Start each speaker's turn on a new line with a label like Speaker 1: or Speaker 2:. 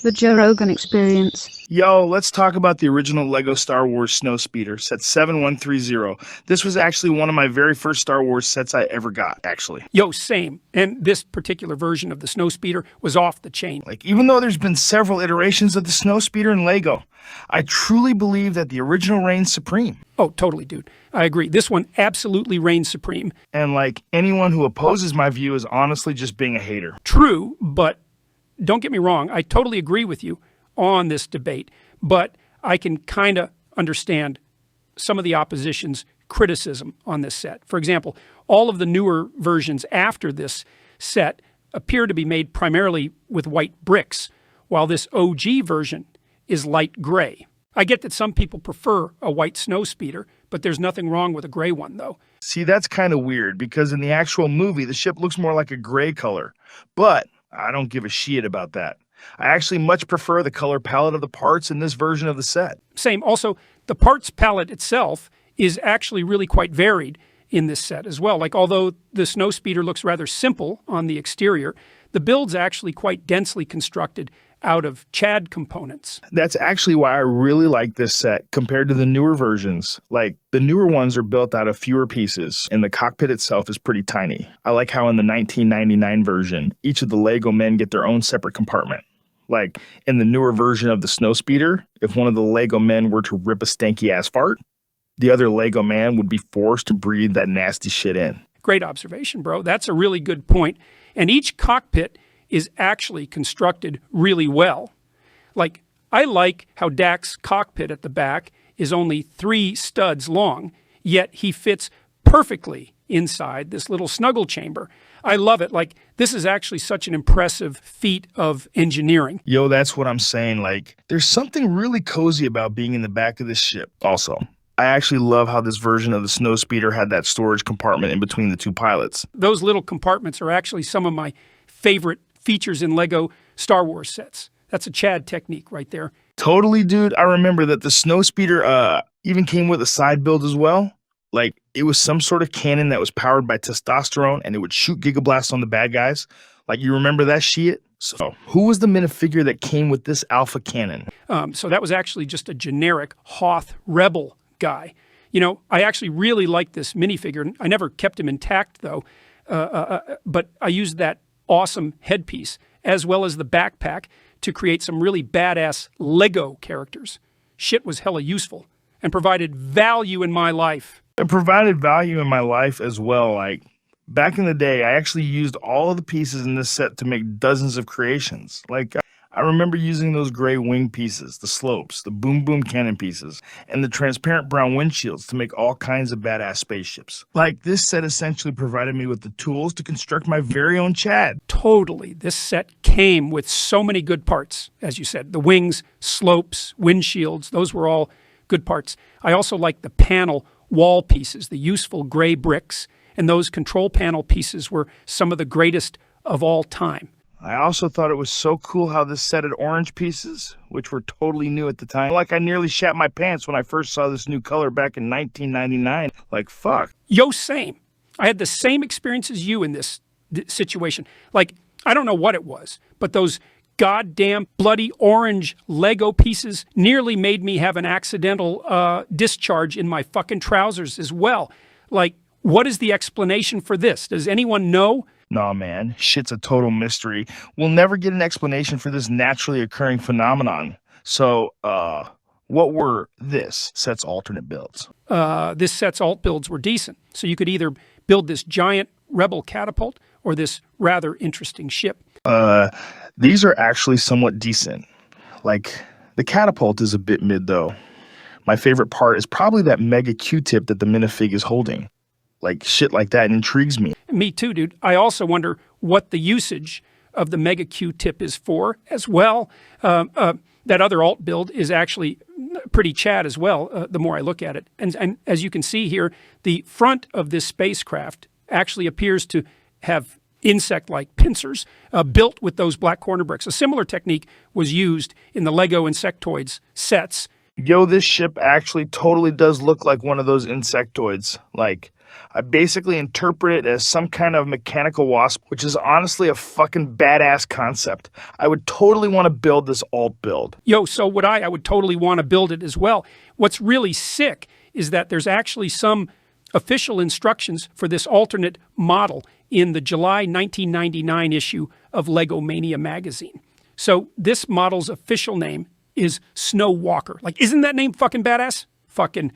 Speaker 1: The Joe Rogan Experience.
Speaker 2: Yo, let's talk about the original LEGO Star Wars Snowspeeder, set 7130. This was actually one of my very first Star Wars sets I ever got, actually.
Speaker 3: Yo, same. And this particular version of the Snowspeeder was off the chain.
Speaker 2: Even though there's been several iterations of the Snowspeeder in LEGO, I truly believe that the original reigns supreme.
Speaker 3: Oh, totally, dude. I agree. This one absolutely reigns supreme.
Speaker 2: And anyone who opposes my view is honestly just being a hater.
Speaker 3: True, but don't get me wrong. I totally agree with you on this debate, but I can kind of understand some of the opposition's criticism on this set. For example, all of the newer versions after this set appear to be made primarily with white bricks, while this OG version is light gray. I get that some people prefer a white Snowspeeder, but there's nothing wrong with a gray one, though.
Speaker 2: See, that's kind of weird, because in the actual movie, the ship looks more like a gray color. But I don't give a shit about that. I actually much prefer the color palette of the parts in this version of the set.
Speaker 3: Same. Also, the parts palette itself is actually really quite varied in this set as well. Although the Snowspeeder looks rather simple on the exterior, the build's actually quite densely constructed out of CAD components.
Speaker 2: That's actually why I really like this set compared to the newer versions. The newer ones are built out of fewer pieces, and the cockpit itself is pretty tiny. I like how in the 1999 version, each of the LEGO men get their own separate compartment. In the newer version of the Snowspeeder, if one of the LEGO men were to rip a stanky ass fart, the other LEGO man would be forced to breathe that nasty shit in.
Speaker 3: Great observation, bro. That's a really good point. And each cockpit is actually constructed really well. I like how Dak's cockpit at the back is only 3 studs long, yet he fits perfectly inside this little snuggle chamber. I love it. This is actually such an impressive feat of engineering.
Speaker 2: Yo, that's what I'm saying. There's something really cozy about being in the back of this ship. Also, I actually love how this version of the Snowspeeder had that storage compartment in between the 2 pilots.
Speaker 3: Those little compartments are actually some of my favorite features in LEGO Star Wars sets. That's a Chad technique right there.
Speaker 2: Totally, dude. I remember that the Snowspeeder even came with a side build as well. It was some sort of cannon that was powered by testosterone, and it would shoot gigablasts on the bad guys. You remember that shit? So who was the minifigure that came with this alpha cannon?
Speaker 3: So that was actually just a generic Hoth Rebel guy. I actually really like this minifigure. I never kept him intact, though, but I used that awesome headpiece as well as the backpack to create some really badass LEGO characters. Shit was hella useful and provided value in my life.
Speaker 2: It provided value in my life as well. Back in the day, I actually used all of the pieces in this set to make dozens of creations. I remember using those gray wing pieces, the slopes, the boom boom cannon pieces, and the transparent brown windshields to make all kinds of badass spaceships. This set essentially provided me with the tools to construct my very own Chad.
Speaker 3: Totally. This set came with so many good parts, as you said. The wings, slopes, windshields, those were all good parts. I also like the panel wall pieces, the useful gray bricks, and those control panel pieces were some of the greatest of all time.
Speaker 2: I also thought it was so cool how this set had orange pieces, which were totally new at the time. I nearly shat my pants when I first saw this new color back in 1999. Fuck.
Speaker 3: Yo, same. I had the same experience as you in this situation. I don't know what it was, but those goddamn bloody orange Lego pieces nearly made me have an accidental discharge in my fucking trousers as well. What is the explanation for this? Does anyone know?
Speaker 2: Nah, man, shit's a total mystery. We'll never get an explanation for this naturally occurring phenomenon. So, what were this set's alternate builds?
Speaker 3: This set's alt builds were decent. So you could either build this giant rebel catapult or this rather interesting ship.
Speaker 2: These are actually somewhat decent. The catapult is a bit mid, though. My favorite part is probably that mega Q-tip that the minifig is holding. Shit like that intrigues me.
Speaker 3: Me too, dude. I also wonder what the usage of the Mega Q-tip is for as well. That other alt build is actually pretty Chad as well, the more I look at it. And as you can see here, the front of this spacecraft actually appears to have insect-like pincers built with those black corner bricks. A similar technique was used in the LEGO Insectoids sets,
Speaker 2: Yo, this ship actually totally does look like one of those insectoids. Like, I basically interpret it as some kind of mechanical wasp, which is honestly a fucking badass concept. I would totally want to build this alt build.
Speaker 3: Yo, so would I. I would totally want to build it as well. What's really sick is that there's actually some official instructions for this alternate model in the July 1999 issue of Lego Mania magazine. So this model's official name is Snow Walker. Like, isn't that name fucking badass? Fucking